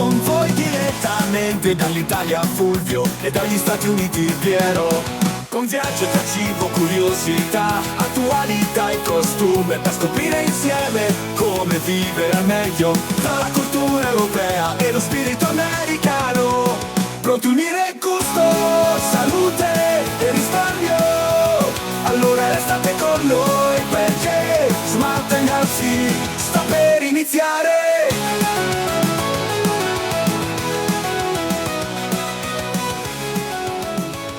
con voi direttamente dall'Italia Fulvio e dagli Stati Uniti Piero. Con viaggio tra cibo, curiosità, attualità e costume, per scoprire insieme come vivere al meglio tra la cultura europea e lo spirito americano. Pronti a unire gusto, salute e risparmio? Allora restate con noi perché Smart & Healthy sta per iniziare.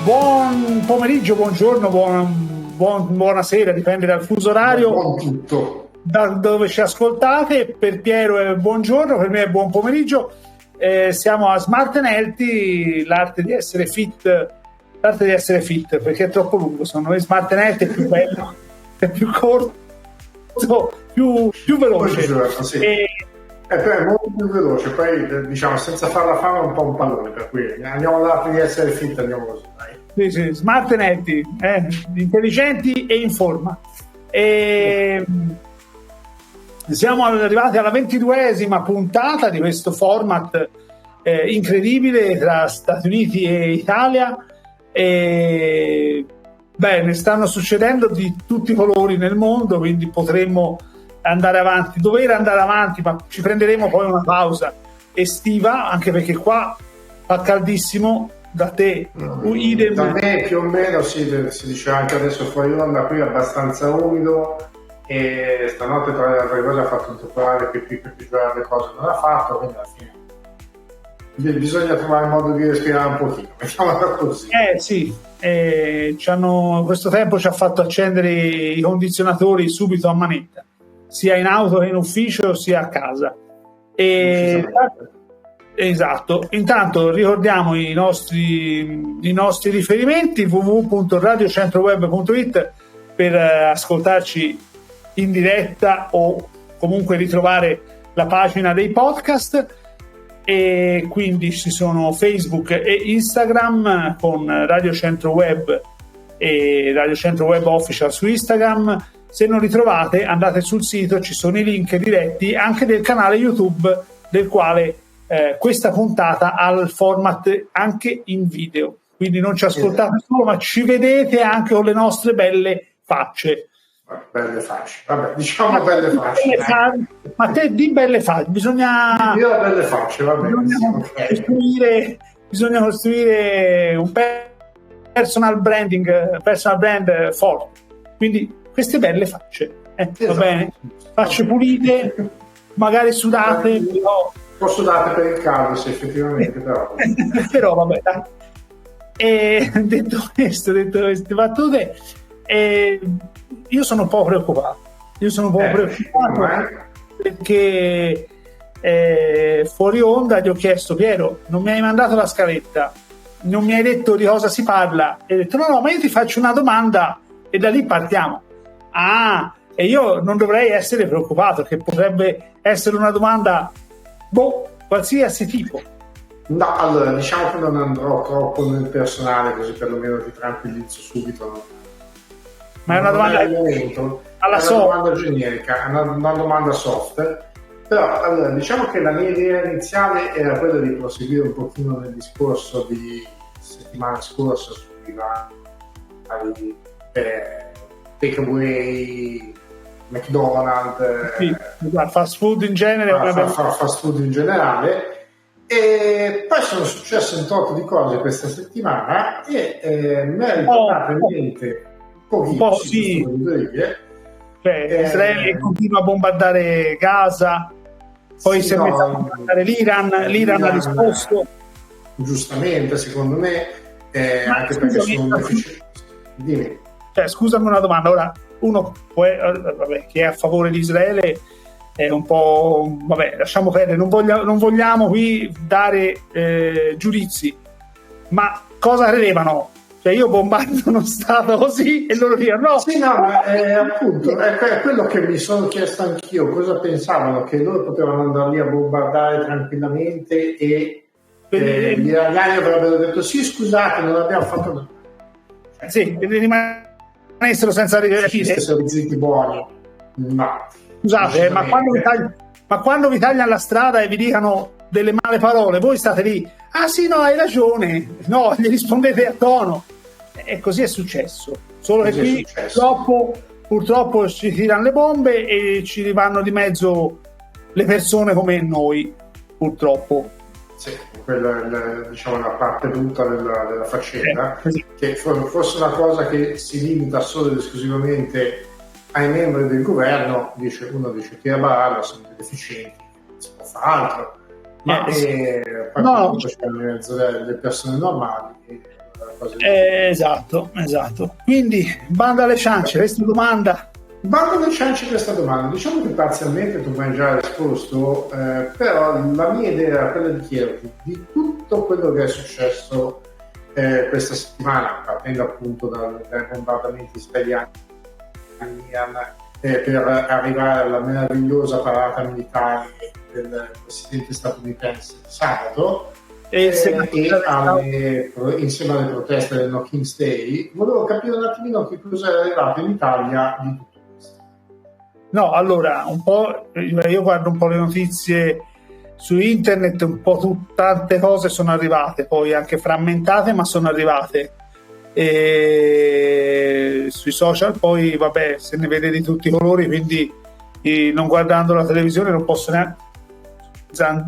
Buon pomeriggio, buongiorno, buonasera, dipende dal fuso orario. Buon tutto. Da dove ci ascoltate. Per Piero è buongiorno, per me è buon pomeriggio. Siamo a Smart & Healthy, l'arte di essere fit, perché è troppo lungo. Secondo me Smart & Healthy è più bello, è più corto, più veloce. Sì. È molto più veloce, poi diciamo senza farla fame è un po' un pallone, per cui andiamo all'arte di essere fit, andiamo così, dai. Sì, Smart & Healthy, intelligenti e in forma. Siamo arrivati alla 22esima puntata di questo format incredibile tra Stati Uniti e Italia. Ne stanno succedendo di tutti i colori nel mondo, quindi potremmo dover andare avanti, ma ci prenderemo poi una pausa estiva, anche perché qua fa caldissimo. Da te idem. Da me più o meno si dice anche adesso fuori onda, qui è abbastanza umido e stanotte tra le altre cose ha fatto un temporale che per giocare le cose non ha fatto, quindi alla fine bisogna trovare il modo di respirare un pochino, mettiamola così. Sì, questo tempo ci ha fatto accendere i condizionatori subito a manetta, sia in auto che in ufficio sia a casa. Esatto. Intanto ricordiamo i nostri riferimenti: www.radiocentroveb.it per ascoltarci in diretta o comunque ritrovare la pagina dei podcast, e quindi ci sono Facebook e Instagram con Radio Centro Web e Radio Centro Web Official su Instagram. Se non li trovate, andate sul sito, ci sono i link diretti anche del canale YouTube, del quale questa puntata ha il format anche in video, quindi non ci ascoltate solo, ma ci vedete anche con le nostre belle facce. Belle facce, vabbè, diciamo belle facce. Ma te di belle facce, bisogna. Io ho belle facce, va bene. Bisogna costruire un personal brand forte. Quindi queste belle facce, va bene? Facce pulite, magari sudate, però. Un po' sudate per il caldo, sì, effettivamente, però. Però vabbè, dai. Detto queste battute, io sono un po' preoccupato. Perché fuori onda gli ho chiesto: Piero, non mi hai mandato la scaletta, non mi hai detto di cosa si parla, e ho detto no, ma io ti faccio una domanda e da lì partiamo. E io non dovrei essere preoccupato, che potrebbe essere una domanda qualsiasi tipo. No, allora diciamo che non andrò troppo nel personale, così perlomeno ti tranquillizzo subito, no? Ma è una domanda domanda generica, una domanda soft. Però allora, diciamo che la mia idea iniziale era quella di proseguire un pochino nel discorso di settimana scorsa sui vari takeaway, McDonald's, fast food in genere, fast food in generale. E poi sono successe un tot di cose questa settimana e mi è ritornato in mente Israele continua a bombardare Gaza, poi si è messo a bombardare l'Iran ha risposto giustamente, secondo me, anche perché sono difficili. Dimmi. Scusami una domanda, ora uno che è a favore di Israele è un po', lasciamo perdere, non vogliamo qui dare giudizi, ma cosa credevano? Cioè, io bombardo uno stato così e loro dicono no. Sì, no, ma appunto è quello che mi sono chiesto anch'io, cosa pensavano, che loro potevano andare lì a bombardare tranquillamente e gli iraniani avrebbero detto sì, scusate, non abbiamo fatto nulla. Sì, rimanessero senza essere zitti buoni. No. Scusate, ma quando vi tagliano la strada e vi dicano delle male parole, voi state lì, ah sì, no, hai ragione, no, gli rispondete a tono, e così è successo, solo che qui purtroppo ci tirano le bombe e ci vanno di mezzo le persone come noi, purtroppo. Sì, quella è diciamo la parte brutta della faccenda, che fosse una cosa che si limita solo ed esclusivamente ai membri del governo, uno dice che a barra sono deficienti, non si può fare altro, ma c'è in mezzo le persone normali. Esatto. Quindi, banda alle ciance, questa domanda. Bando alle ciance questa domanda, diciamo che parzialmente tu mi hai già risposto, però la mia idea era quella di chiederti di tutto quello che è successo questa settimana, partendo appunto dai bombardamenti israeliani per arrivare alla meravigliosa parata militare del presidente statunitense sabato insieme alle proteste del No King's Day. Volevo capire un attimino che cosa è arrivato in Italia di tutto. No, allora, un po' io guardo un po' le notizie su internet, un po' tante cose sono arrivate, poi anche frammentate, ma sono arrivate. E sui social poi, vabbè, se ne vede di tutti i colori, quindi non guardando la televisione non posso neanche...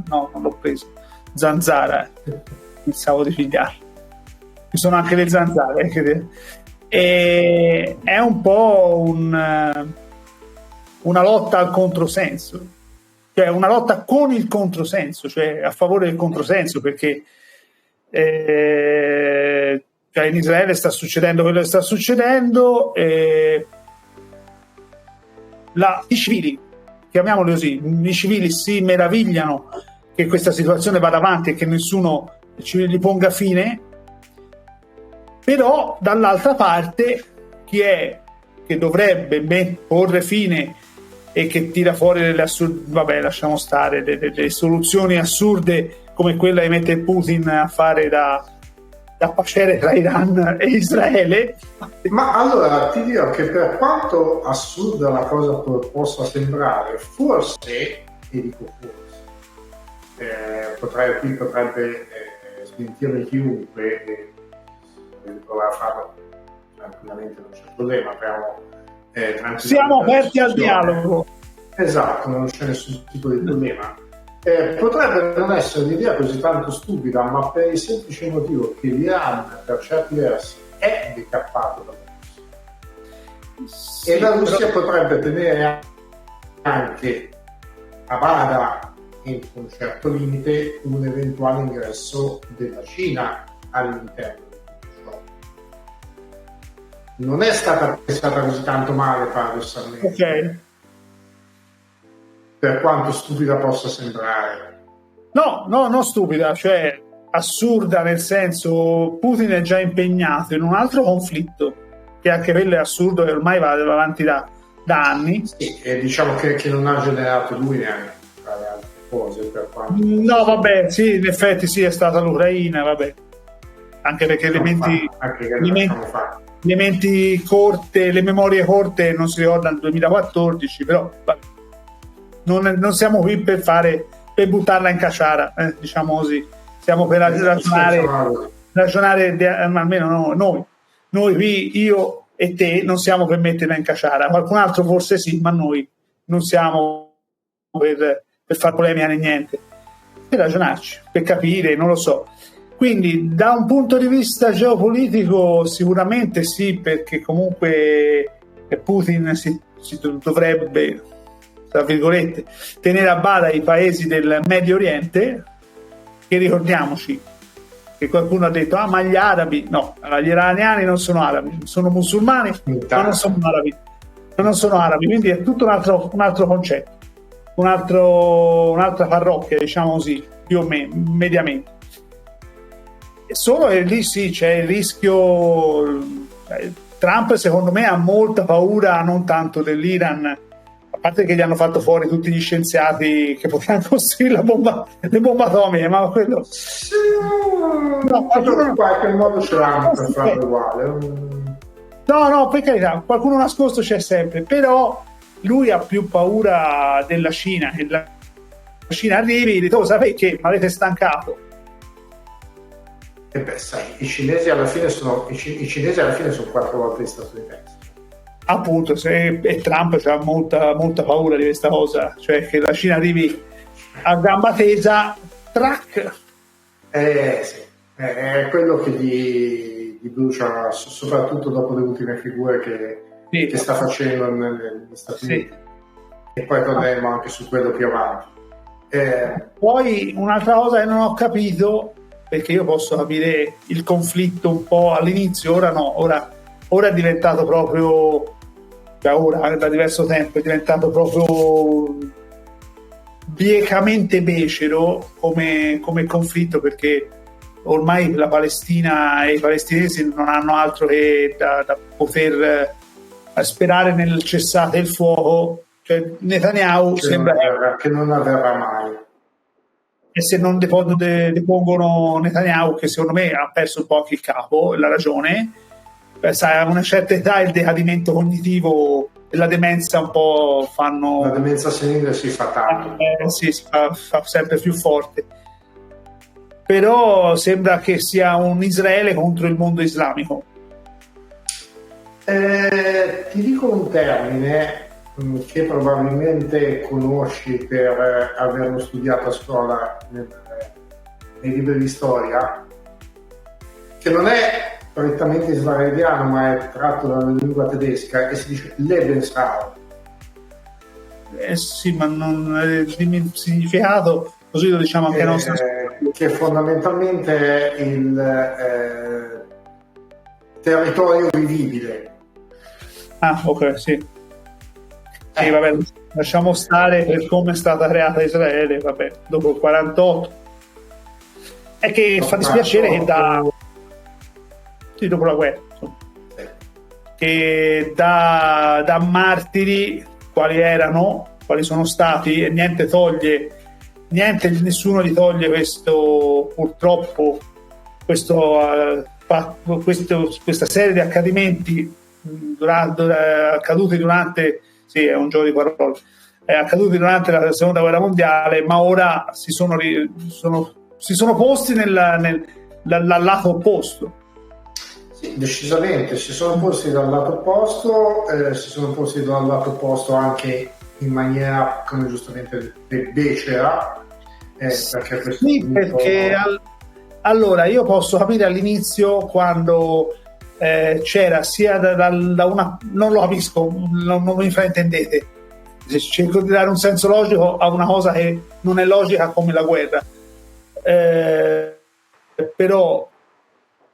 no, non l'ho preso. Zanzara, pensavo di pigliarlo. Ci sono anche le zanzare. E è un po' una lotta al controsenso, cioè una lotta con il controsenso, cioè a favore del controsenso, perché cioè in Israele sta succedendo quello che sta succedendo, i civili, chiamiamoli così, i civili si meravigliano che questa situazione vada avanti e che nessuno gli ponga fine, però dall'altra parte chi è che dovrebbe porre fine e che tira fuori delle assurde, vabbè, lasciamo stare, delle soluzioni assurde come quella che mette Putin a fare da paciere tra Iran e Israele. Ma allora ti dirò che per quanto assurda la cosa possa sembrare, forse, e dico forse, potrebbe smentirmi chiunque, e provare a farlo tranquillamente, non c'è problema, però siamo aperti al dialogo. Esatto, non c'è nessun tipo di problema. Potrebbe non essere un'idea così tanto stupida, ma per il semplice motivo che l'Iran per certi versi è decappato da Russia, e la Russia potrebbe tenere anche a bada, entro un certo limite, un eventuale ingresso della Cina all'interno. Non è stata pensata così tanto male, paradossalmente. Ok. Per quanto stupida possa sembrare. No, non stupida, cioè assurda, nel senso Putin è già impegnato in un altro conflitto, che anche quello è assurdo, e ormai va avanti da anni. Sì, e diciamo che non ha generato lui neanche fare altre cose. Per quanto no, vabbè, sì, in effetti sì, è stata l'Ucraina, vabbè. Anche perché le menti corte, le memorie corte non si ricordano del 2014, però vabbè. Non siamo qui per buttarla in caciara, diciamo così. Siamo per ragionare almeno noi qui, io e te, non siamo per metterla in caciara. Qualcun altro forse sì, ma noi non siamo per far polemica né niente, per ragionarci, per capire, non lo so. Quindi da un punto di vista geopolitico sicuramente sì, perché comunque Putin si dovrebbe, tra virgolette, tenere a bada i paesi del Medio Oriente, che ricordiamoci che qualcuno ha detto ma gli arabi, no, gli iraniani non sono arabi, sono musulmani, ma non sono arabi, quindi è tutto un altro concetto, un'altra parrocchia, diciamo così, più o meno, mediamente. Solo che lì sì, c'è il rischio. Trump secondo me ha molta paura non tanto dell'Iran, a parte che gli hanno fatto fuori tutti gli scienziati che potevano costruire le bombe atomiche, ma quello in qualche modo ce l'hanno per farlo uguale. No, per carità, qualcuno nascosto c'è sempre, però lui ha più paura della Cina, che la Cina arrivi, dici, oh, sapete che mi avete stancato. E beh, sai, i cinesi alla fine sono 4 volte gli statunitensi. Appunto, e Trump ha molta paura di questa cosa, cioè che la Cina arrivi a gamba tesa, track. Sì, è quello che gli brucia, soprattutto dopo le ultime figure che sta facendo negli Stati Uniti. E poi torneremo anche su quello più avanti. Poi un'altra cosa che non ho capito, perché io posso capire il conflitto un po' all'inizio, ora è diventato proprio, cioè ora da diverso tempo è diventato proprio biecamente becero come conflitto, perché ormai la Palestina e i palestinesi non hanno altro che da poter sperare nel cessate il fuoco. Cioè Netanyahu sembra che non avverrà mai, e se non depongono Netanyahu, che secondo me ha perso un po' anche il capo, la ragione, sai, a una certa età il decadimento cognitivo e la demenza un po' fanno, la demenza senile si fa tanto, si fa sempre più forte, però sembra che sia un Israele contro il mondo islamico. Ti dico un termine che probabilmente conosci per averlo studiato a scuola nei libri di storia, che non è prettamente israeliano ma è tratto dalla lingua tedesca, e si dice Lebensraum. Sì, ma non il significato così lo diciamo anche nostro, che fondamentalmente è il territorio vivibile. Ah, ok, sì. Sì, vabbè, lasciamo stare per come è stata creata Israele, vabbè, dopo il 48. È che fa dispiacere che dopo la guerra, insomma, che da martiri quali sono stati, e nessuno gli toglie questo, purtroppo, questa serie di accadimenti accaduti durante, sì, è un gioco di parole, accaduti durante la seconda guerra mondiale, ma ora si sono posti nel lato opposto. Sì, decisamente si sono posti dal lato opposto, anche in maniera, come giustamente becera, perché questo sì, perché allora io posso capire all'inizio quando c'era sia da una, non lo capisco, non mi fraintendete, cerco di dare un senso logico a una cosa che non è logica come la guerra, però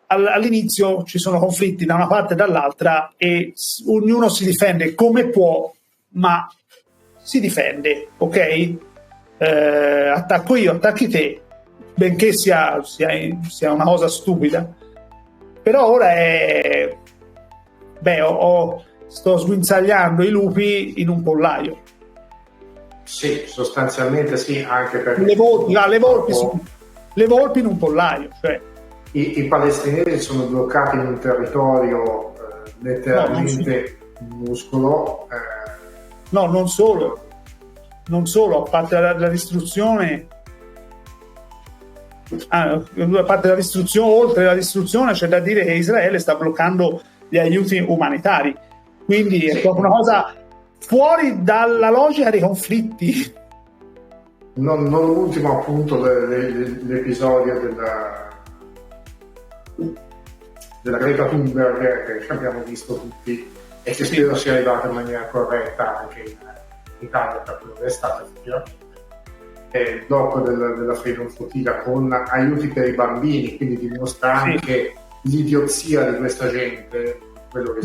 all'inizio ci sono conflitti da una parte e dall'altra e ognuno si difende come può, ma si difende, ok? Attacco io, attacchi te, benché sia una cosa stupida. Però ora sto sguinzagliando i lupi in un pollaio. Sì, sostanzialmente sì, anche perché le volpi in un pollaio, cioè i palestinesi sono bloccati in un territorio letteralmente minuscolo. No, non solo, a parte la distruzione. Oltre la distruzione c'è da dire che Israele sta bloccando gli aiuti umanitari, quindi è proprio una cosa fuori dalla logica dei conflitti. Non l'ultimo appunto l'episodio della Greta Thunberg che abbiamo visto tutti e che spero sia arrivata in maniera corretta anche in Italia, per quello che è stato effettivamente. Il blocco della Freedom Flotilla con aiuti per i bambini, quindi dimostra anche l'idiozia di questa gente, quello che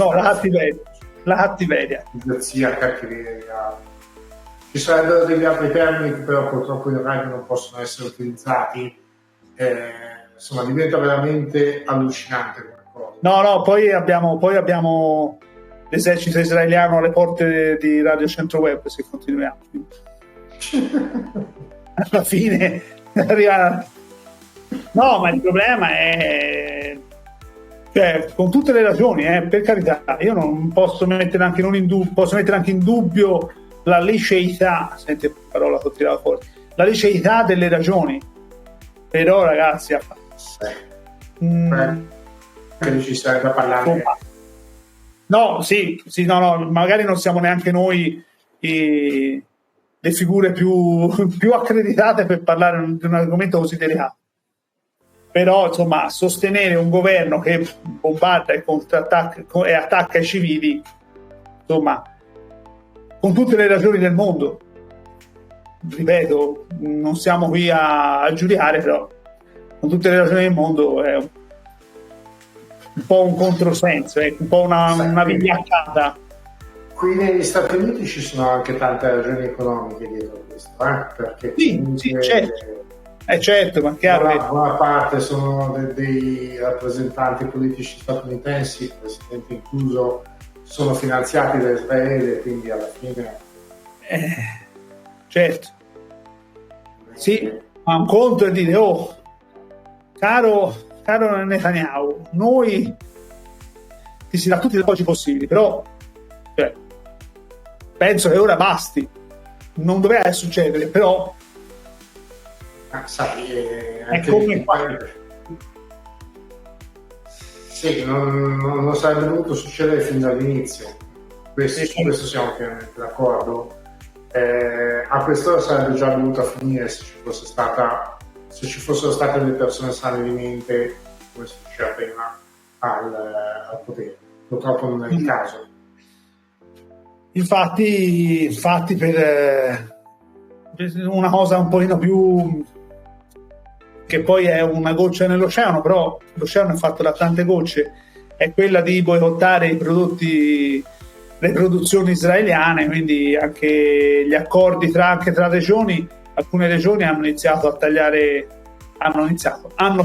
la cattiveria, idiozia, cattiveria. Ci sarebbero degli altri termini che però purtroppo in radio non possono essere utilizzati, insomma diventa veramente allucinante qualcosa. No, poi abbiamo l'esercito israeliano alle porte di Radio Centro Web se continuiamo. Alla fine arriva. No, ma il problema è, cioè, con tutte le ragioni, per carità, io non posso mettere anche in dubbio la liceità, senti parola che ho tirato fuori, la liceità delle ragioni. Però ragazzi, che ci sarebbe da parlare. No, no, magari non siamo neanche noi le figure più accreditate per parlare di un argomento così delicato. Però, insomma, sostenere un governo che bombarda e attacca i civili, insomma, con tutte le ragioni del mondo, ripeto, non siamo qui a giudicare, però con tutte le ragioni del mondo è un po' un controsenso, è un po' una vigliaccata. Qui negli Stati Uniti ci sono anche tante ragioni economiche dietro questo, perché sì, certo, ma chiaro. Una parte sono dei rappresentanti politici statunitensi, il presidente incluso, sono finanziati da Israele, quindi alla fine certo, sì, ma un conto è dire caro Netanyahu, noi ti si dà tutti i appoggio possibili, però penso che ora basti, non doveva succedere, però sai, è come qua. Sì, non sarebbe dovuto succedere fin dall'inizio, questo siamo pienamente d'accordo. A quest'ora sarebbe già dovuta finire se ci fossero state delle persone sane di mente, come si diceva prima, al potere. Purtroppo non è il caso. Infatti per una cosa un pochino più, che poi è una goccia nell'oceano, però l'oceano è fatto da tante gocce, è quella di boicottare le produzioni israeliane, quindi anche gli accordi anche tra regioni. Alcune regioni hanno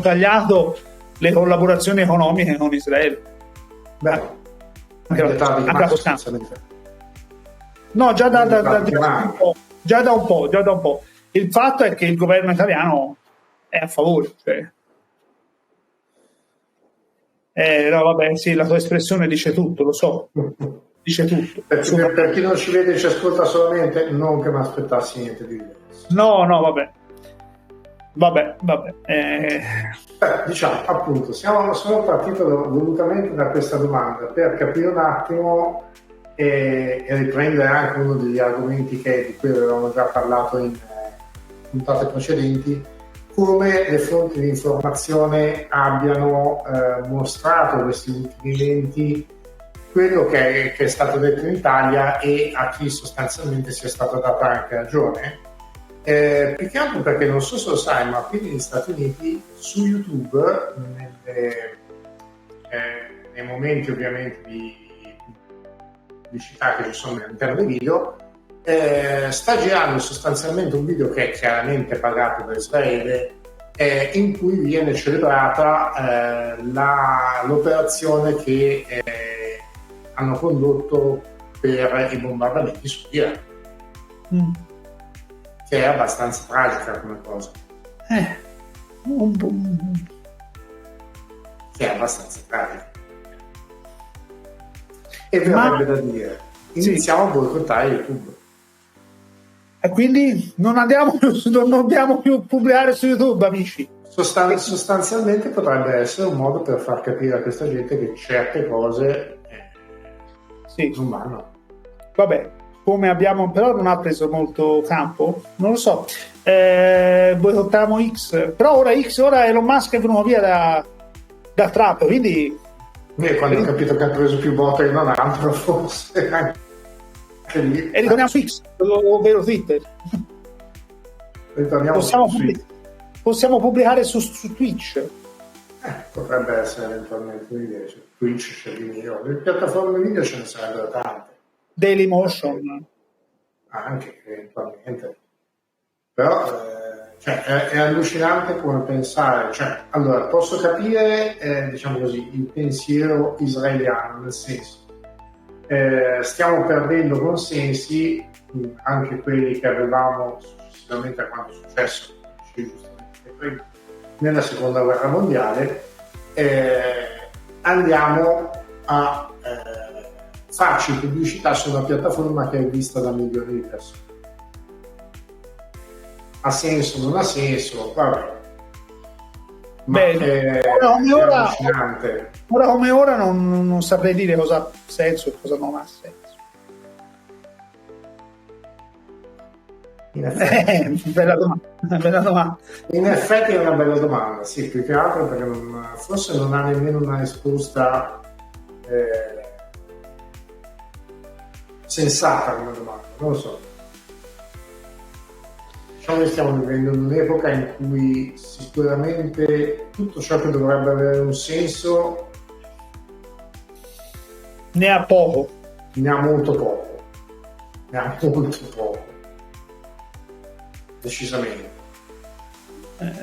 tagliato le collaborazioni economiche con Israele. No, già da un po'. Il fatto è che il governo italiano è a favore, no, vabbè, sì, la tua espressione dice tutto, lo so. Dice tutto. Per chi non ci vede e ci ascolta solamente, non che mi aspettassi niente di diverso. No, vabbè. Diciamo, appunto, sono partito volutamente da questa domanda per capire un attimo e riprendere anche uno degli argomenti di cui avevamo già parlato in puntate precedenti, come le fonti di informazione abbiano mostrato questi ultimi eventi, quello che è stato detto in Italia e a chi sostanzialmente sia stata data anche ragione. Più che altro perché non so se lo sai, ma qui negli Stati Uniti su YouTube, nei momenti ovviamente di pubblicità che ci sono all'interno dei video, sta girando sostanzialmente un video che è chiaramente pagato da Israele, in cui viene celebrata l'operazione che hanno condotto per i bombardamenti su Iran, che è abbastanza tragica come cosa. Che è abbastanza tragica. E verrebbe da dire, iniziamo a boicottare YouTube. E quindi non dobbiamo più pubblicare su YouTube, amici. Sostanzialmente potrebbe essere un modo per far capire a questa gente che certe cose non vanno. Vabbè, come abbiamo, però non ha preso molto campo, non lo so. Boicottiamo X, però ora Elon Musk è venuto via da Trump, quindi quando ho capito che ha preso più botte che non altro, forse anche lì. E ritorniamo su X, ovvero Twitter. Possiamo pubblicare su Twitch. Potrebbe essere eventualmente un'idea. Twitch c'è video, le piattaforme video ce ne sarebbero tante. Dailymotion anche eventualmente, però è allucinante come pensare, allora posso capire diciamo così il pensiero israeliano, nel senso stiamo perdendo consensi, anche quelli che avevamo successivamente a quanto è successo nella seconda guerra mondiale. Andiamo a farci pubblicità su una piattaforma che è vista da milioni di persone. ha senso, non ha senso, vabbè. Beh, ora come ora non saprei dire cosa ha senso e cosa non ha senso. Bella domanda. In effetti è una bella domanda, sì, più che altro perché forse non ha nemmeno una risposta sensata come domanda, non lo so. Diciamo che stiamo vivendo in un'epoca in cui sicuramente tutto ciò che dovrebbe avere un senso ne ha poco. Ne ha molto poco. Decisamente.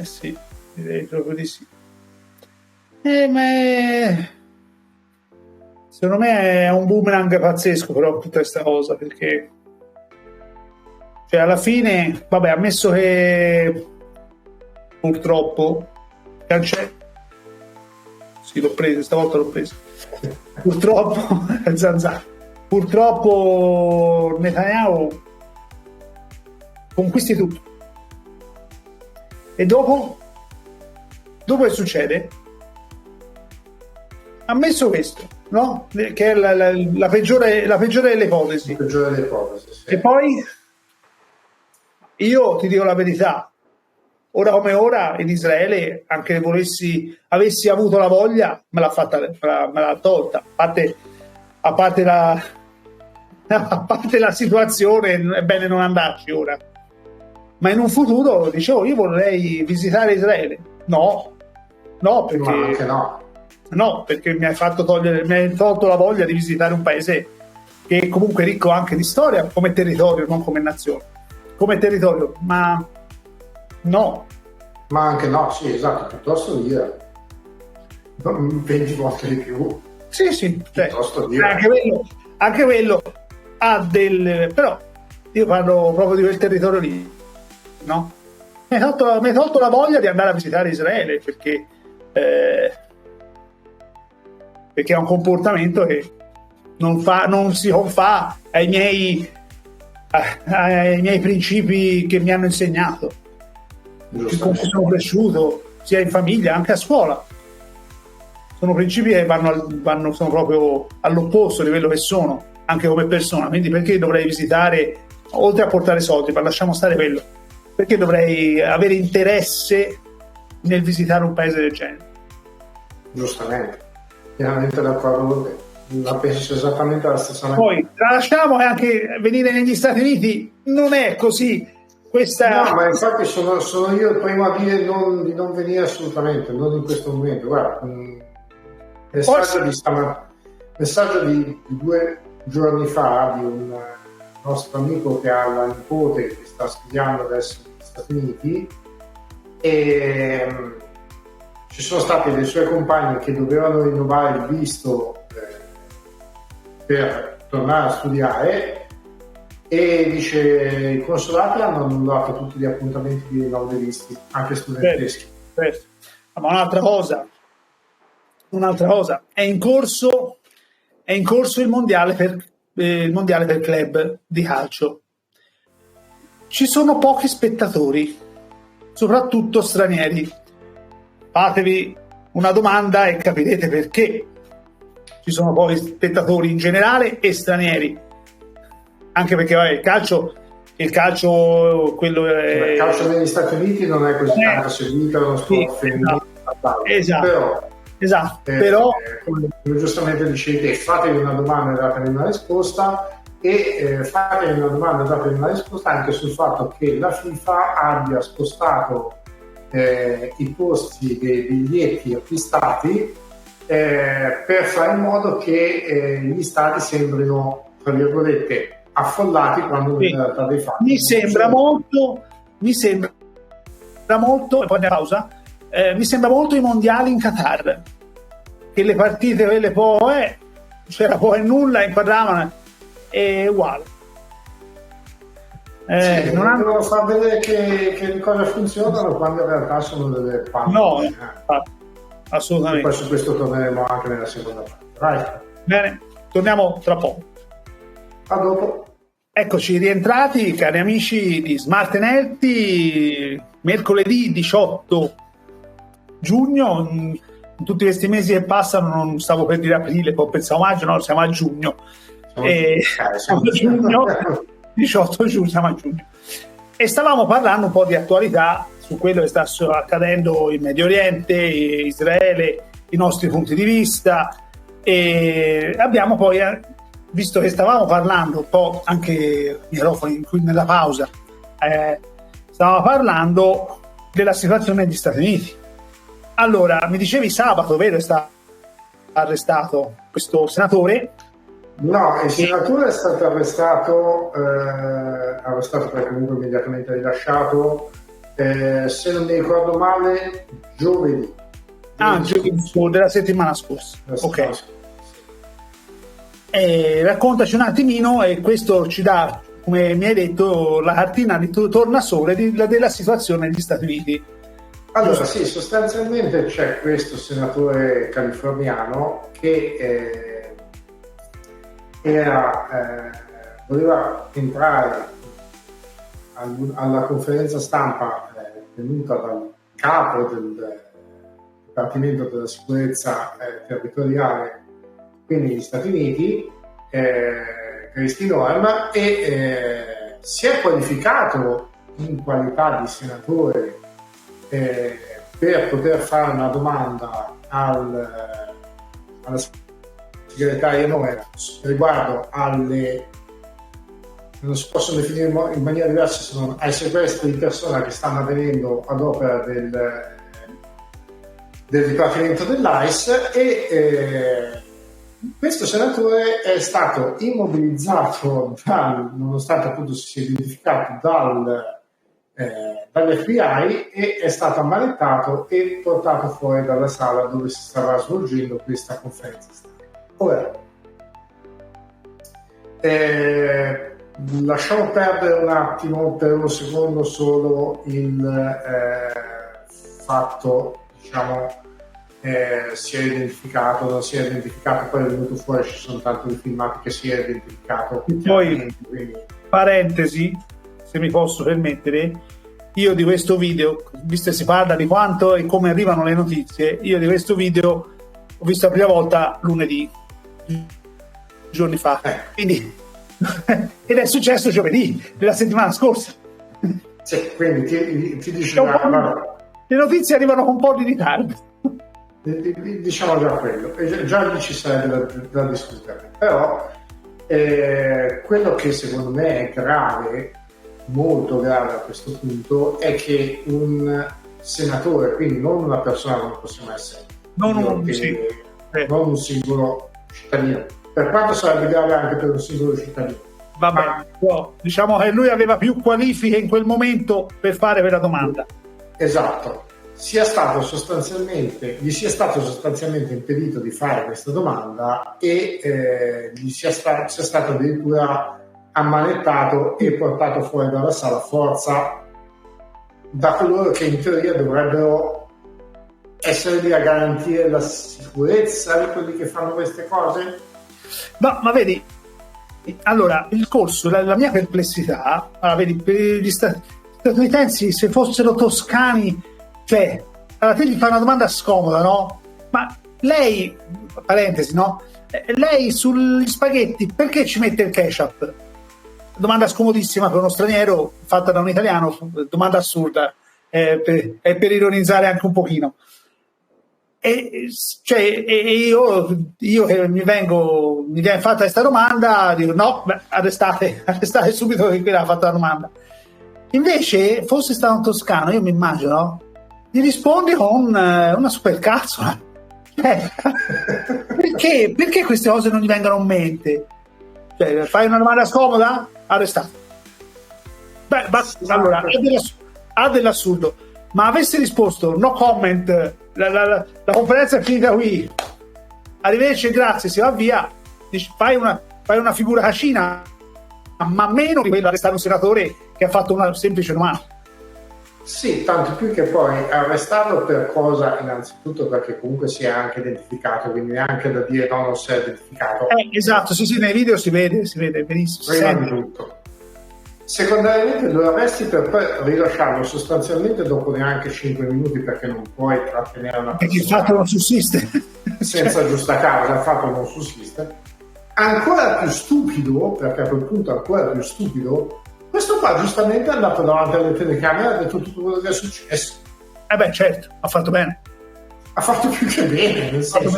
Sì, direi proprio di sì. Ma secondo me è un boomerang pazzesco però tutta questa cosa, perché cioè alla fine, vabbè, ammesso che purtroppo sì, l'ho preso, stavolta l'ho preso. Purtroppo Netanyahu conquisti tutto. E dopo che succede? Ammesso questo, no? Che è la peggiore delle ipotesi. La peggiore delle ipotesi, sì. E poi io ti dico la verità, ora come ora in Israele, anche se avessi avuto la voglia, me l'ha tolta. A parte la situazione, è bene non andarci ora. Ma in un futuro dicevo, io vorrei visitare Israele. No, perché ma anche no, perché mi hai tolto la voglia di visitare un paese che è comunque ricco anche di storia come territorio, non come nazione, come territorio, ma no. Ma anche no, sì, esatto, piuttosto dire 20 volte di più. Sì, piuttosto dire. Anche quello ha però io parlo proprio di quel territorio lì, no? Mi hai tolto la voglia di andare a visitare Israele, perché è un comportamento che non si confà ai miei principi che mi hanno insegnato, con cui sono cresciuto sia in famiglia anche a scuola. Sono principi che sono proprio all'opposto di quello che sono anche come persona, quindi perché dovrei visitare, oltre a portare soldi, ma lasciamo stare quello, perché dovrei avere interesse nel visitare un paese del genere? Giustamente, pienamente d'accordo con te. La penso esattamente la stessa maniera. Poi la lasciamo, e anche venire negli Stati Uniti non è così. No, ma infatti sono io il primo a dire di non venire assolutamente, non in questo momento. Guarda, messaggio di 2 giorni fa di un nostro amico che ha la nipote che sta studiando adesso negli Stati Uniti, e ci sono stati dei suoi compagni che dovevano rinnovare il visto per tornare a studiare, e dice i consolati hanno annullato tutti gli appuntamenti di rinnovo dei visti, anche studenteschi. Certo. Ma un'altra cosa, è in corso il mondiale per club di calcio. Ci sono pochi spettatori, soprattutto stranieri. Fatevi una domanda e capirete perché ci sono pochi spettatori in generale e stranieri. Anche perché il calcio quello è... Il calcio negli Stati Uniti non è così tanto seguito, è uno sport femminile. Esatto. Però come giustamente dicevi te, fatevi una domanda e datevi una risposta, e fatevi una domanda e datevi una risposta anche sul fatto che la FIFA abbia spostato i costi dei biglietti acquistati per fare in modo che gli stadi sembrino, tra virgolette, affollati, quando in realtà dei fatti mi sembra molto, e poi una pausa, mi sembra molto i mondiali in Qatar, che le partite quelle poi c'era poi nulla, inquadravano, è uguale. Non devono far vedere che le cose funzionano quando in realtà sono delle palle. No, assolutamente. E poi su questo torneremo anche nella seconda parte. Vai. Bene, torniamo tra poco. A dopo. Eccoci rientrati, cari amici di Smart & Healthy, mercoledì 18 giugno. In tutti questi mesi che passano, non stavo per dire aprile, poi pensavo maggio, no, siamo a giugno. Siamo a giugno, 18 giugno, siamo a giugno. E stavamo parlando un po' di attualità su quello che sta accadendo in Medio Oriente, Israele, i nostri punti di vista, e abbiamo poi, visto che stavamo parlando un po' anche microfoni nella pausa, stavamo parlando della situazione negli Stati Uniti. Allora, mi dicevi sabato, vero, è stato arrestato questo senatore? No, il senatore è stato arrestato perché comunque immediatamente rilasciato, se non mi ricordo male, giovedì. Giovedì della settimana scorsa. Ok. Raccontaci un attimino, e questo ci dà, come mi hai detto, la cartina di tornasole della situazione negli Stati Uniti. Allora sì, sostanzialmente c'è questo senatore californiano che voleva entrare alla conferenza stampa tenuta dal capo del Dipartimento della Sicurezza Territoriale, quindi negli Stati Uniti, Kristi Noem, e si è qualificato in qualità di senatore per poter fare una domanda alla segretaria Noem riguardo non si possono definire in maniera diversa, sono ai sequestri di persona che stanno avvenendo ad opera del Dipartimento dell'ICE, e questo senatore è stato immobilizzato nonostante appunto si sia identificato dall'FBI, e è stato ammanettato e portato fuori dalla sala dove si stava svolgendo questa conferenza stampa. Ora, lasciamo perdere un attimo per un secondo solo il fatto, diciamo, si è identificato, non si è identificato, poi è venuto fuori, ci sono tanti filmati che si è identificato. Poi, parentesi, se mi posso permettere, io di questo video, visto che si parla di quanto e come arrivano le notizie, io di questo video ho visto la prima volta lunedì, giorni fa, quindi ed è successo giovedì della settimana scorsa. Sì, quindi ti dice le notizie arrivano con un po' di ritardo. Diciamo già quello, e già lì ci sarebbe da discutere, però quello che secondo me è grave, molto grave a questo punto, è che un senatore, quindi non una persona come possiamo essere, non un singolo cittadino, per quanto sarebbe grave anche per un singolo cittadino. Diciamo che lui aveva più qualifiche in quel momento per fare quella domanda. Esatto. Gli sia stato sostanzialmente impedito di fare questa domanda, e gli sia stato addirittura ammanettato e portato fuori dalla sala a forza da coloro che in teoria dovrebbero essere lì a garantire la sicurezza di quelli che fanno queste cose. Ma vedi, allora il corso, la mia perplessità, vedi, per gli statunitensi, se fossero toscani, cioè, allora te gli fai una domanda scomoda, no? Ma lei, parentesi, no? Lei sugli spaghetti perché ci mette il ketchup? Domanda scomodissima per uno straniero, fatta da un italiano, domanda assurda, per ironizzare anche un pochino. Io che mi viene fatta questa domanda, dico no, arrestate subito che quella ha fatto la domanda. Invece, fosse stato un toscano, io mi immagino, no? Gli rispondi con una supercazzola. Perché queste cose non gli vengono in mente? Cioè, fai una domanda scomoda? Arrestato. Allora, ha dell'assurdo. Ma avesse risposto no comment, la conferenza è finita qui, arrivederci, grazie, si va via, dici, fai una figura cascina, ma meno di quello arrestare un senatore che ha fatto una semplice domanda. Sì, tanto più che poi arrestarlo per cosa? Innanzitutto perché comunque si è anche identificato, quindi neanche da dire no, non si è identificato. Esatto, sì, nei video si vede benissimo. Prima di tutto. secondariamente lo arresti per poi rilasciarlo sostanzialmente dopo neanche 5 minuti, perché non puoi trattenere una perché il fatto non sussiste senza giusta causa, il fatto non sussiste. Ancora più stupido, perché a quel punto ancora più stupido, questo qua giustamente è andato davanti alle telecamere e ha detto tutto quello che è successo. Certo, ha fatto bene, Ha fatto più che bene, nel senso,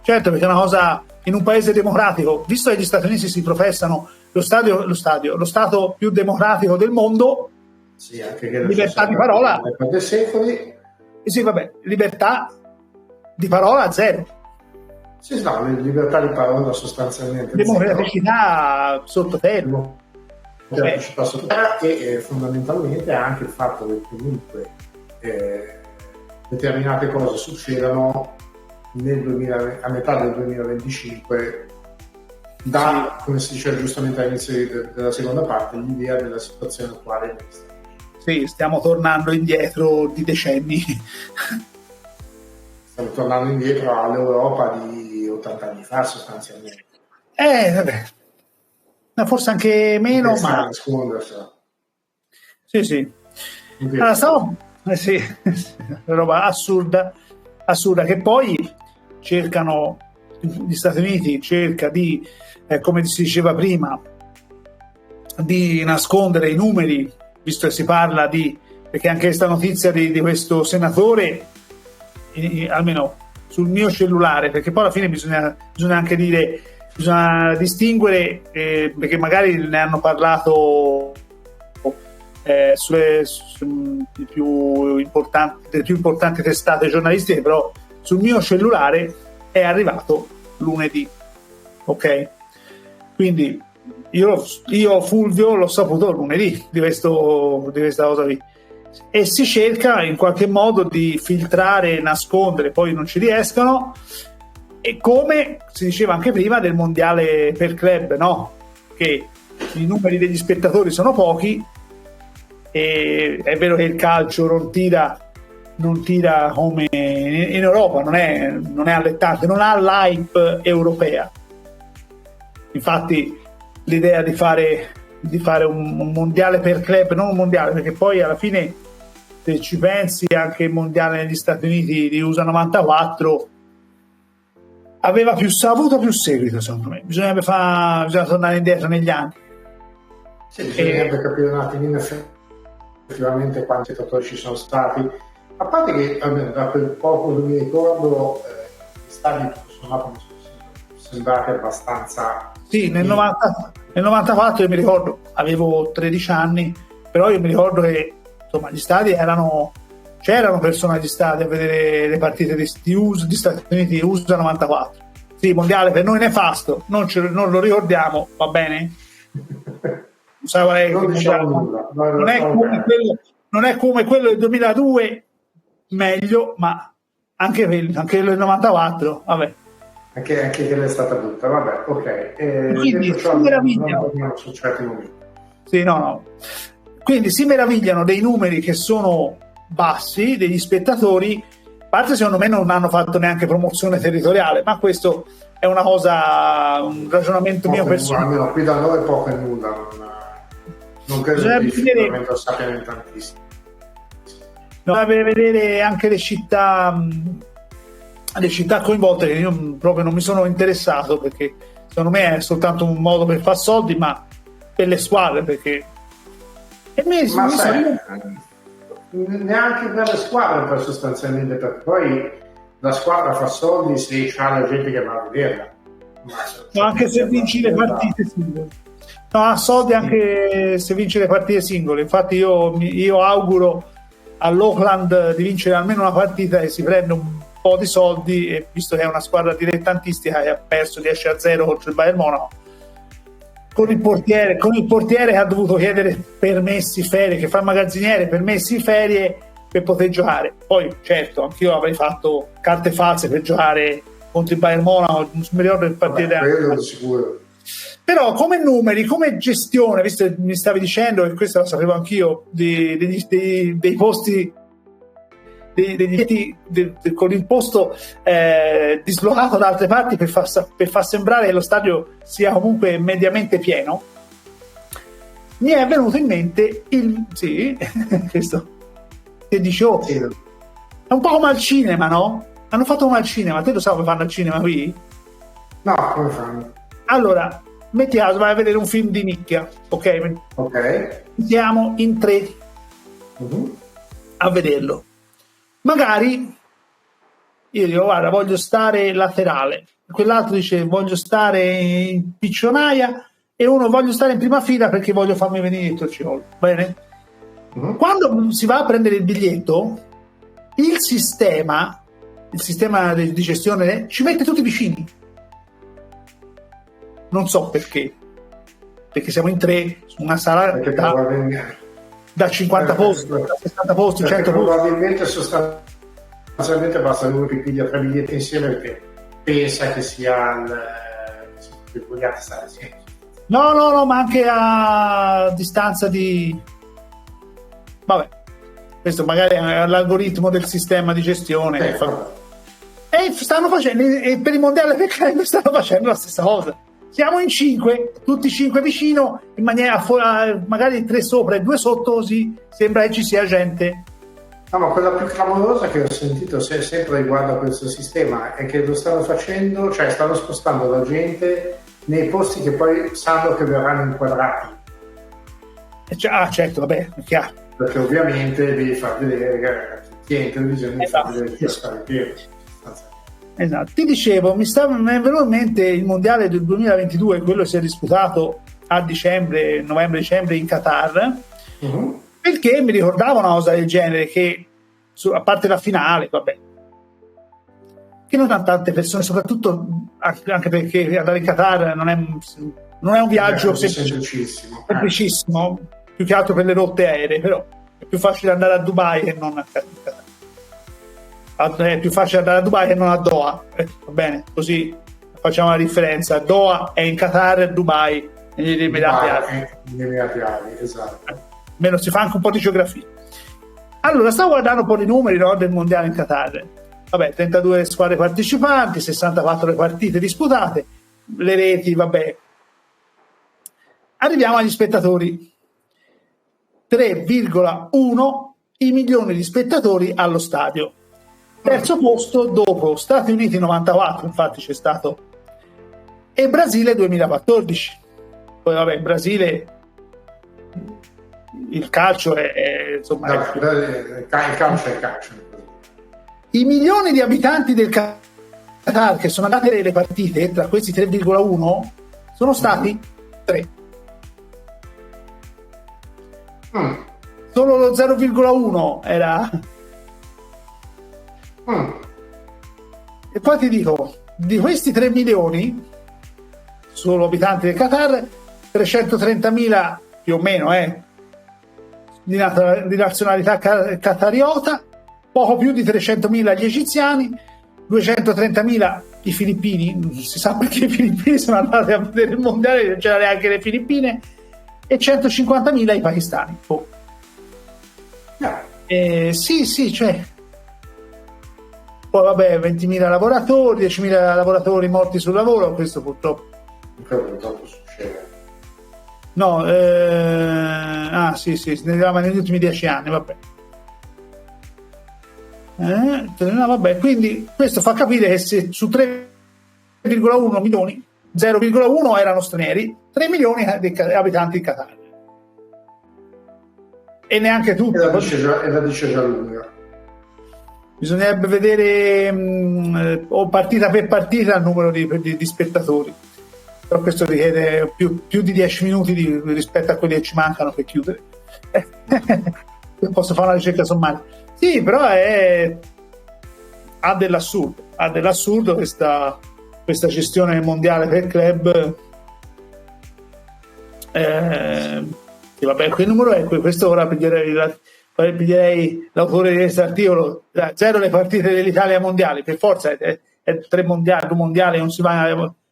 certo, perché è una cosa in un paese democratico, visto che gli Stati Uniti si professano lo Stato più democratico del mondo, sì, anche che libertà di parola, per secoli. sì, vabbè, libertà di parola zero. Sì, no, libertà di parola sostanzialmente democraticità sottoterra. E fondamentalmente anche il fatto che comunque determinate cose succedano a metà del 2025 dà, come si dice giustamente all'inizio della seconda parte, l'idea della situazione attuale. Sì, stiamo tornando indietro di decenni. Stiamo tornando indietro all'Europa di 80 anni fa sostanzialmente. Vabbè. Ma forse anche meno, ma... Sì. Allora, sì, roba assurda, che poi cercano, gli Stati Uniti cerca di, come si diceva prima, di nascondere i numeri, visto che si parla perché anche questa notizia di questo senatore, almeno sul mio cellulare, perché poi alla fine bisogna anche dire, bisogna distinguere, perché magari ne hanno parlato sulle più importanti testate giornalistiche, però sul mio cellulare è arrivato lunedì, ok? Quindi io Fulvio l'ho saputo lunedì di questa cosa qui, e si cerca in qualche modo di filtrare, nascondere, poi non ci riescono, e come si diceva anche prima del mondiale per club, no? Che i numeri degli spettatori sono pochi, e è vero che il calcio non tira come in Europa, non è allettante, non ha l'hype europea. Infatti l'idea di fare un mondiale per club, non un mondiale, perché poi alla fine, se ci pensi, anche il mondiale negli Stati Uniti di USA 94 aveva avuto più seguito, secondo me. Bisogna tornare indietro negli anni. Sì, bisognerebbe capire un attimino effettivamente quanti spettatori ci sono stati, a parte che da quel poco che mi ricordo gli stadi tutto sommato mi sembrati abbastanza. Sì, nel 94 io mi ricordo, avevo 13 anni, però io mi ricordo che insomma gli stadi c'erano persone agli stadi a vedere le partite di Stati Uniti USA 94. Sì, mondiale per noi nefasto, non lo ricordiamo, va bene? Non diciamo nulla. Non è come quello del 2002, meglio, ma anche quello del 94, vabbè. Anche quella è stata brutta, vabbè, ok. Quindi si meravigliano su certi momenti. Sì, no. Quindi si meravigliano dei numeri che sono bassi, degli spettatori. A parte, secondo me non hanno fatto neanche promozione territoriale, ma questo è una cosa, un ragionamento mio personale. Almeno qui da noi poco e nulla, non credo che effettivamente lo sappiano in tantissimi. Bisogna vedere anche le città coinvolte, che io proprio non mi sono interessato, perché secondo me è soltanto un modo per far soldi, ma per le squadre, perché neanche per le squadre, per sostanzialmente, perché poi la squadra fa soldi se c'ha la gente che va a vederla, ma anche se vinci le partite singole. No, ha soldi anche se vince le partite singole. Infatti io auguro all'Oakland di vincere almeno una partita e si prende un po' di soldi, e visto che è una squadra dilettantistica e ha perso 10-0 contro il Bayern Monaco, con il portiere che ha dovuto chiedere permessi, ferie, che fa il magazziniere, permessi, ferie per poter giocare. Poi certo, anch'io avrei fatto carte false per giocare contro il Bayern Monaco, non mi ricordo il partito. Sicuro. Però come numeri, come gestione, visto che mi stavi dicendo, e questo lo sapevo anch'io, dei posti, con l'imposto dislocato da altre parti per far sembrare che lo stadio sia comunque mediamente pieno, mi è venuto in mente sì, questo che dice, oh, Sì. è un po' come al cinema, no? Hanno fatto come al cinema, te lo sai come fanno al cinema qui? No, come fanno? Allora, metti caso, vai a vedere un film di nicchia, ok? Ok. Siamo in 3 Mhm. a vederlo. Magari io dico, guarda, voglio stare laterale, quell'altro dice voglio stare in piccionaia e uno voglio stare in prima fila perché voglio farmi venire il torciolo. Bene? Mhm. Quando si va a prendere il biglietto, il sistema di gestione ci mette tutti vicini. Non so perché siamo in 3 su una sala Perché probabilmente, da 50 posti, da 60 posti, perché 100 posti. probabilmente sostanzialmente basta uno che piglia 3 biglietti insieme perché pensa che sia che vogliate stare insieme. No, ma anche a distanza di... Vabbè, questo magari è l'algoritmo del sistema di gestione. Che fa... E stanno facendo, e per il mondiale per club stanno facendo la stessa cosa. Siamo in 5, tutti 5 vicino, in maniera magari 3 sopra e 2 sotto, così sembra che ci sia gente. No, ma quella più clamorosa che ho sentito sempre riguardo a questo sistema è che lo stanno facendo, cioè stanno spostando la gente nei posti che poi sanno che verranno inquadrati. Certo, vabbè, è chiaro. Perché ovviamente devi far vedere che chi è in televisione devi far vedere che sta pieno. Esatto, ti dicevo, mi è venuto in mente il mondiale del 2022, quello si è disputato a novembre-dicembre in Qatar, perché mi ricordavo una cosa del genere, che a parte la finale, vabbè, che non tante persone, soprattutto anche perché andare in Qatar non è un viaggio semplicissimo, più che altro per le rotte aeree, però è più facile andare a Dubai che non a Qatar. È più facile andare a Dubai che non a Doha, va bene, così facciamo la differenza. Doha è in Qatar e Dubai negli Emirati Arabi, esatto. Almeno si fa anche un po' di geografia. Allora, stavo guardando un po' i numeri, no, del mondiale in Qatar. Vabbè, 32 squadre partecipanti, 64 le partite disputate, le reti, vabbè. Arriviamo agli spettatori. 3,1 i milioni di spettatori allo stadio. Terzo posto dopo Stati Uniti 94, infatti c'è stato, e Brasile 2014. Poi vabbè, in Brasile il calcio è insomma... il calcio è calcio. I milioni di abitanti del Qatar che sono andati alle partite, tra questi 3,1, sono stati 3. Solo lo 0,1 era... E poi ti dico, di questi 3 milioni solo abitanti del Qatar, 330.000 più o meno di nazionalità qatariota, poco più di 300.000 gli egiziani, 230.000 i filippini, non si sa perché i filippini sono andati a vedere il mondiale, non c'erano neanche le Filippine, e 150.000 i pakistani. Sì, cioè... Poi vabbè, 20.000 lavoratori, 10.000 lavoratori morti sul lavoro, questo purtroppo succede. No, sì, negli ultimi 10 anni, vabbè. No, vabbè, quindi questo fa capire che se su 3,1 milioni, 0,1 erano stranieri, 3 milioni di abitanti in Qatar. E neanche tutti. E la dice già lunga. Bisognerebbe vedere o partita per partita il numero di spettatori, però questo richiede più di 10 minuti rispetto a quelli che ci mancano per chiudere. Posso fare una ricerca sommaria. Sì, però ha dell'assurdo questa gestione mondiale per club. Sì, vabbè, quel numero è questo. Ora piglierei l'autore di questo articolo, 0 le partite dell'Italia mondiali, per forza è 3 mondiali, 2 mondiali non si va,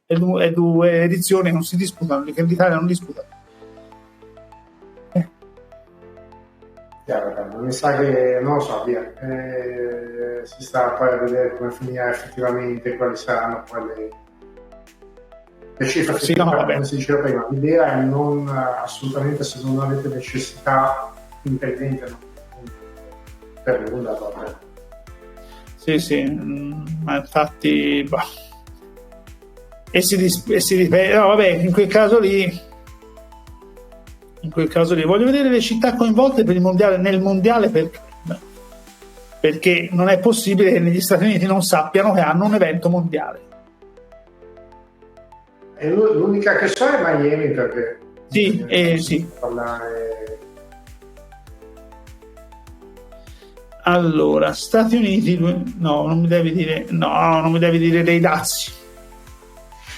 e 2 edizioni non si disputano, che l'Italia non disputa. Mi sa che non lo so, via. Si sta poi a vedere come finirà effettivamente, quali saranno poi le cifre sì, no, come si diceva prima, l'idea è non assolutamente, se non avete necessità impellente, per nulla, vabbè. Sì, ma infatti no, vabbè, in quel caso lì voglio vedere le città coinvolte per il mondiale, nel mondiale, perché non è possibile che negli Stati Uniti non sappiano che hanno un evento mondiale. E l'unica che so è Miami, perché sì. parlare. Allora, Stati Uniti, no, non mi devi dire dei dazi.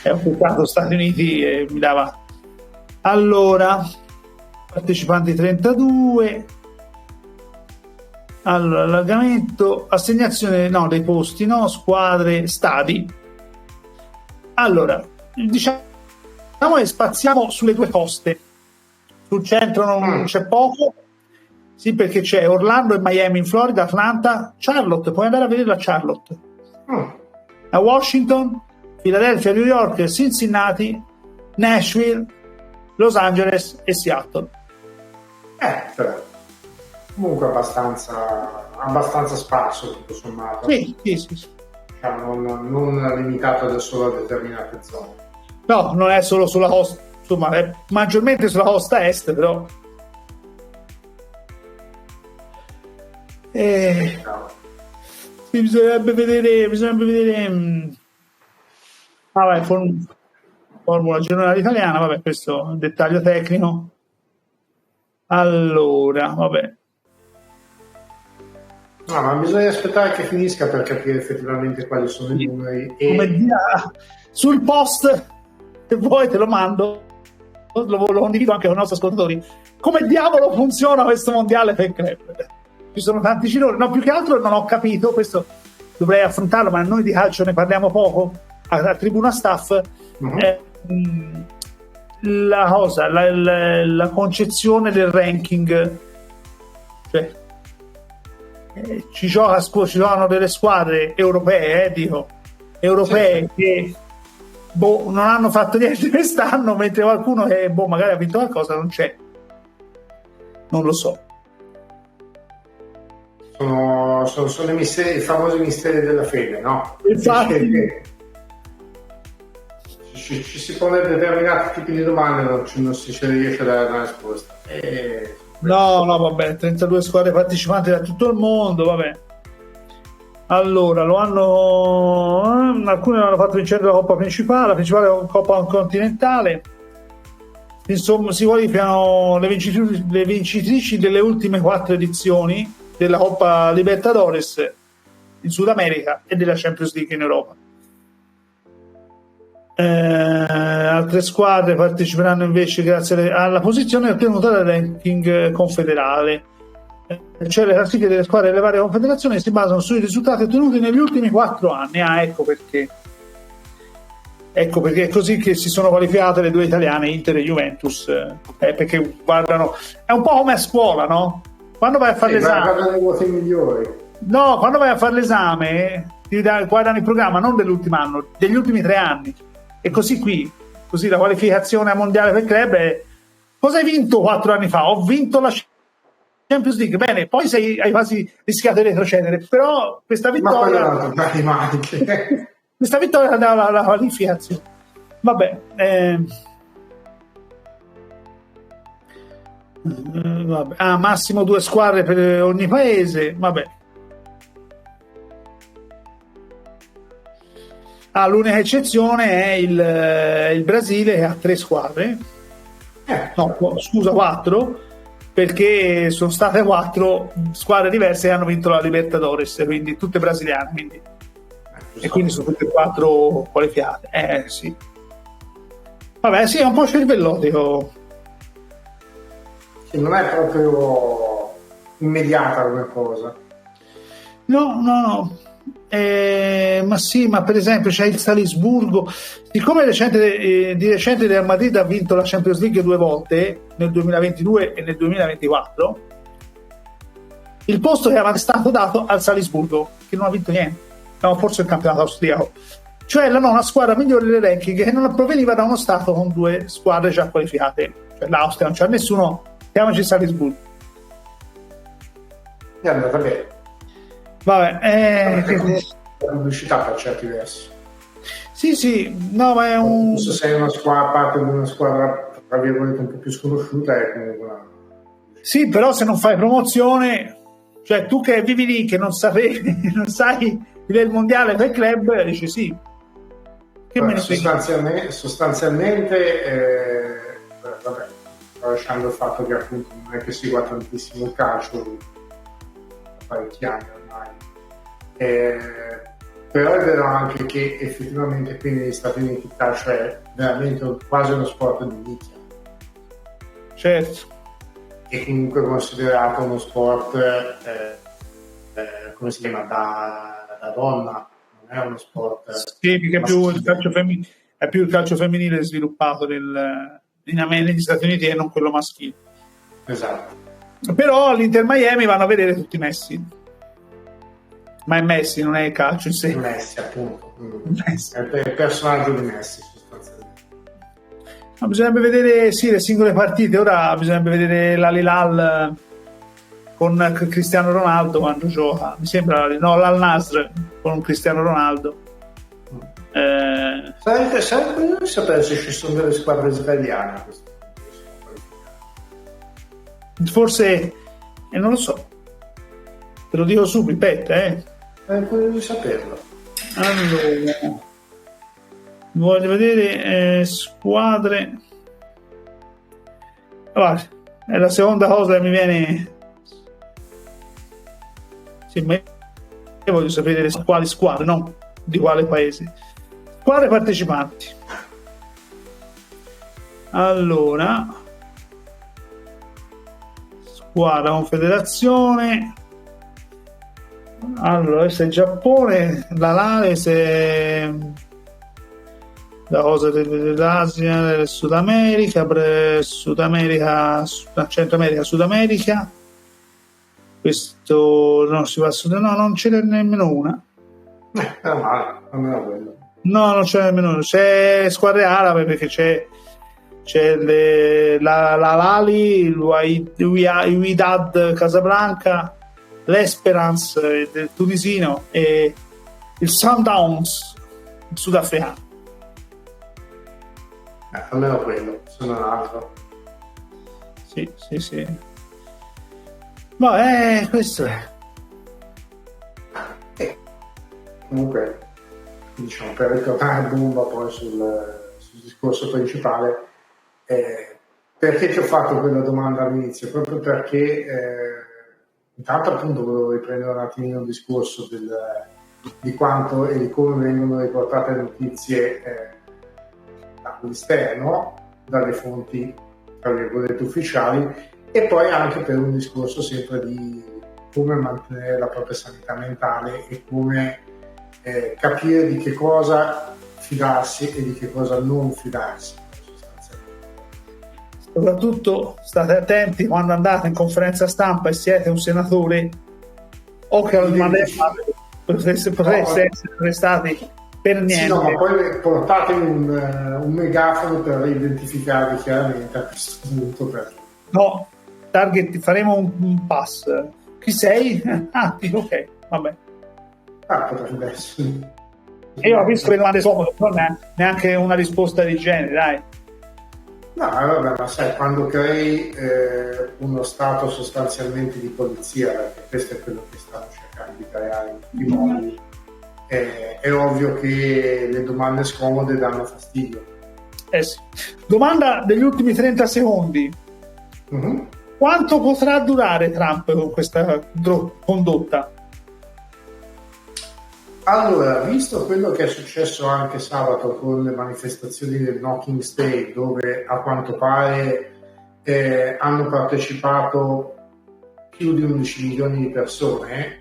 Ho cliccato Stati Uniti e mi dava. Allora, partecipanti 32. Allora, allargamento, assegnazione dei posti, squadre, stadi. Allora, diciamo che spaziamo sulle due coste. Sul centro non c'è poco. Sì, perché c'è Orlando e Miami in Florida, Atlanta, Charlotte, puoi andare a vedere la Charlotte. A Washington, Philadelphia, New York, Cincinnati, Nashville, Los Angeles e Seattle. Comunque abbastanza sparso, tutto sommato. Sì. Non limitato solo a determinate zone. No, non è solo sulla costa, insomma, è maggiormente sulla costa est, però. Bisognerebbe vedere Formula Generale Italiana, vabbè, questo è un dettaglio tecnico. Allora, vabbè. No, ma bisogna aspettare che finisca per capire effettivamente quali sono i numeri. Sul post, se vuoi te lo mando, lo condivido anche con i nostri ascoltatori. Come diavolo funziona questo mondiale per club? Ci sono tanti gironi, più che altro non ho capito, questo dovrei affrontarlo, ma noi di calcio ne parliamo poco a Tribuna Staff. La concezione del ranking, cioè ci giocano delle squadre europee, che non hanno fatto niente quest'anno, mentre qualcuno che magari ha vinto qualcosa non c'è, non lo so. Sono i famosi misteri della fede, no? Infatti ci si pone determinati tipi di domande, non si riesce a dare una risposta. No, vabbè, 32 squadre partecipanti da tutto il mondo, vabbè. Allora, alcune l'hanno fatto vincere la Coppa principale, la principale Coppa continentale. Insomma, si qualificano le vincitrici delle ultime 4 edizioni della Coppa Libertadores in Sud America e della Champions League in Europa. Altre squadre parteciperanno invece grazie alla posizione ottenuta dal ranking confederale, cioè le classifiche delle squadre delle varie confederazioni si basano sui risultati ottenuti negli ultimi 4 anni. Ecco perché è così che si sono qualificate le 2 italiane, Inter e Juventus, perché guardano, è un po' come a scuola, no? Quando vai a fare l'esame, quando vai a fare l'esame guardano il programma non dell'ultimo anno, degli ultimi 3 anni. E così la qualificazione a mondiale per club è: cosa hai vinto 4 anni fa? Ho vinto la Champions League. Bene, poi hai quasi rischiato di retrocedere, però questa vittoria dà la qualificazione. Vabbè, massimo 2 squadre per ogni paese. Vabbè. L'unica eccezione è il Brasile, che ha 3 squadre. 4, perché sono state 4 squadre diverse che hanno vinto la Libertadores, quindi tutte brasiliane, e quindi sono tutte 4 qualificate. Sì. Vabbè, sì, è un po' cervellotico. Sì, non è proprio immediata come cosa. No. Ma sì, ma per esempio c'è il Salisburgo, siccome di recente Real Madrid ha vinto la Champions League 2 volte, nel 2022 e nel 2024, il posto che era stato dato al Salisburgo, che non ha vinto niente, forse il campionato austriaco, cioè la nona squadra migliore del ranking, che non proveniva da uno stato con 2 squadre già qualificate, cioè l'Austria non c'ha nessuno, chiamaci Salisburgo. È andata bene. Vabbè, la pubblicità per certi versi. Sì, no, ma è un... Se sei una squadra, parte di una squadra tra virgolette un po' più sconosciuta, è comunque una... Sì, però se non fai promozione, cioè tu che vivi lì, che non sapevi, non sai del mondiale per club, dici sì. Che me ne sostanzialmente vabbè, lasciando il fatto che appunto non è che segua tantissimo il calcio, parecchi anni ormai, però è vero anche che effettivamente qui negli Stati Uniti il calcio è veramente quasi uno sport di nicchia. Certo. È comunque considerato uno sport come si chiama, da donna, non è uno sport. Sì, perché è più il calcio femminile sviluppato negli Stati Uniti e non quello maschile. Esatto. Però all'Inter Miami vanno a vedere tutti Messi. Ma è Messi, non è il calcio in sé. Messi, appunto. Messi. È il personaggio di Messi, sostanzialmente. Ma bisognerebbe vedere, sì, le singole partite. Ora bisognerebbe vedere l'Al-Hilal con Cristiano Ronaldo quando gioca. Mi sembra, no, l'Al-Nasr con Cristiano Ronaldo. Sarebbe curioso sapere se ci sono delle squadre israeliane. Forse, non lo so. Te lo dico su, ripete, È curioso di saperlo. Allora, voglio vedere squadre. Guarda, è la seconda cosa che mi viene. Sì, ma io voglio sapere quali squadre, no? Di quale paese. Squadre partecipanti. Allora, squadra confederazione. Allora, questo è il Giappone, la Lares è la cosa dell'Asia, del Sud America, Centro America, Sud America. Questo no, si va a Sud, no, non ce n'è nemmeno una. Male, almeno quello. No, non c'è nemmeno una. C'è squadre arabe perché c'è la Lali, il Wydad Casablanca, l'Esperance del tunisino e il Sundowns sudafricano. Almeno quello, se non altro. Sì. Ma questo è. Comunque, diciamo, per ritornare a bomba poi sul discorso principale, perché ti ho fatto quella domanda all'inizio? Proprio perché intanto appunto volevo riprendere un attimino il discorso di quanto e di come vengono riportate notizie dall'esterno, dalle fonti tra virgolette ufficiali, e poi anche per un discorso sempre di come mantenere la propria sanità mentale e come capire di che cosa fidarsi e di che cosa non fidarsi. Soprattutto state attenti quando andate in conferenza stampa e siete un senatore o che potreste essere arrestati per niente. Sì, no, ma poi portate un megafono per identificarvi chiaramente a questo punto. No, target, faremo un pass. Chi sei? Ah, ok, vabbè. Potrebbe essere. E io ho visto le domande scomode, però neanche una risposta di genere, dai. No, vabbè, ma sai, quando crei uno stato sostanzialmente di polizia, perché questo è quello che stanno cercando di creare in tutti i modi, è ovvio che le domande scomode danno fastidio. Sì. Domanda degli ultimi 30 secondi. Mm-hmm. Quanto potrà durare Trump con questa condotta? Allora, visto quello che è successo anche sabato con le manifestazioni del No King's Day, dove a quanto pare hanno partecipato più di 11 milioni di persone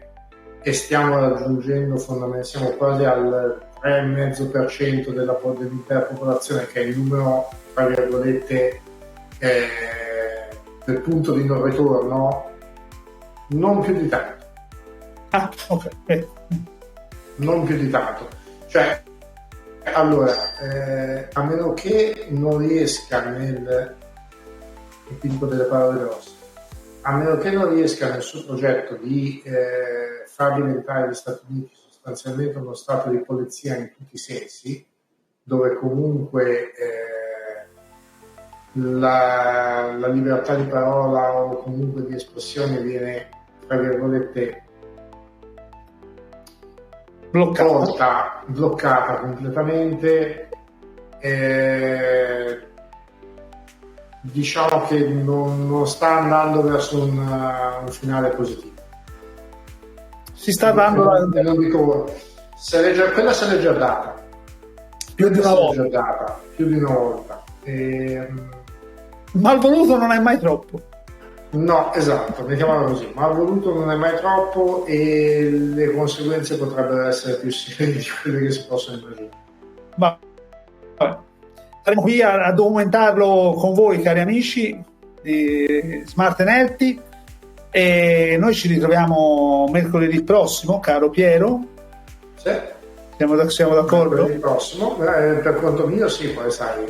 e stiamo raggiungendo siamo quasi al 3,5% dell'intera popolazione, che è il numero, tra virgolette, del punto di non ritorno, non più di tanto. Ok. Non più di tanto. Cioè, Allora, a meno che non riesca nel dico delle parole grosse, a meno che non riesca nel suo progetto di far diventare gli Stati Uniti sostanzialmente uno stato di polizia in tutti i sensi, dove comunque la libertà di parola o comunque di espressione viene, tra virgolette, bloccata completamente, diciamo che non sta andando verso un finale positivo. Si sta dando non dico, quella se l'è già data più di una volta. Malvoluto non è mai troppo. No, esatto, mettiamola così, malvoluto non è mai troppo e le conseguenze potrebbero essere più serie di quelle che si possono immaginare. Ma saremo qui a documentarlo con voi, cari amici di Smart & Healthy, e noi ci ritroviamo mercoledì prossimo, caro Piero. Sì. Siamo d'accordo? Mercoledì prossimo, per conto mio sì, poi sai,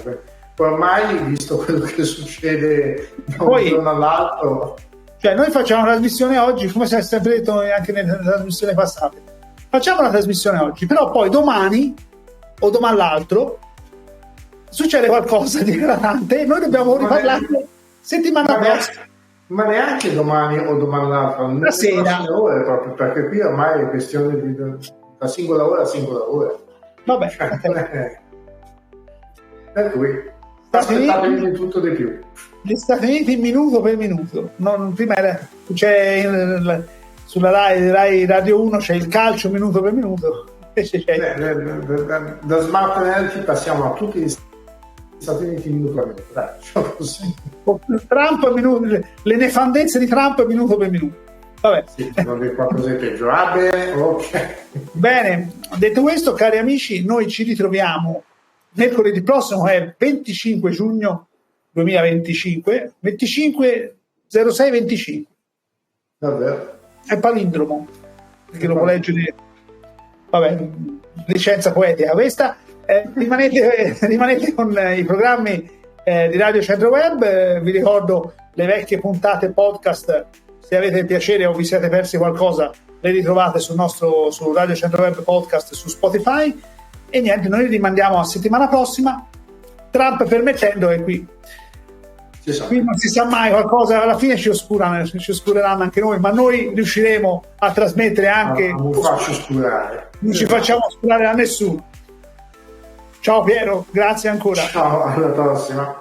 ormai visto quello che succede da un giorno all'altro, cioè noi facciamo una trasmissione oggi, come si è sempre detto anche nelle trasmissioni passate, facciamo una trasmissione oggi, però poi domani o domani l'altro succede qualcosa di eclatante e noi dobbiamo riparlarne settimana prossima. Ma neanche domani o domani l'altro, la sera, ore, proprio perché qui ormai è questione di da singola ora a singola ora. Vabbè. Per cui aspettatevi di tutto di più. Gli Stati Uniti minuto per minuto. Prima c'è sulla Rai Radio 1 c'è il calcio minuto per minuto. Da Smart & Healthy passiamo a tutti gli Stati Uniti minuto per minuto. Dai, così. Trump minuto, le nefandezze di Trump minuto per minuto. Vabbè. Sì, non è qualcosa di peggio. Ah, bene, ok. Bene, detto questo, cari amici, noi ci ritroviamo mercoledì prossimo, è 25 giugno 2025, 25/06/25. Davvero? È palindromo, perché lo può leggere. Vabbè, licenza poetica questa. Rimanete con i programmi di Radio Centro Web. Vi ricordo le vecchie puntate podcast, se avete piacere o vi siete persi qualcosa le ritrovate su Radio Centro Web podcast su Spotify. E niente, noi rimandiamo a settimana prossima, Trump permettendo, e qui non si sa mai, qualcosa alla fine ci oscureranno anche noi, ma noi riusciremo a trasmettere anche. Non faccio oscurare. Non ci facciamo oscurare a nessuno. Ciao Piero, grazie ancora. Ciao, alla prossima.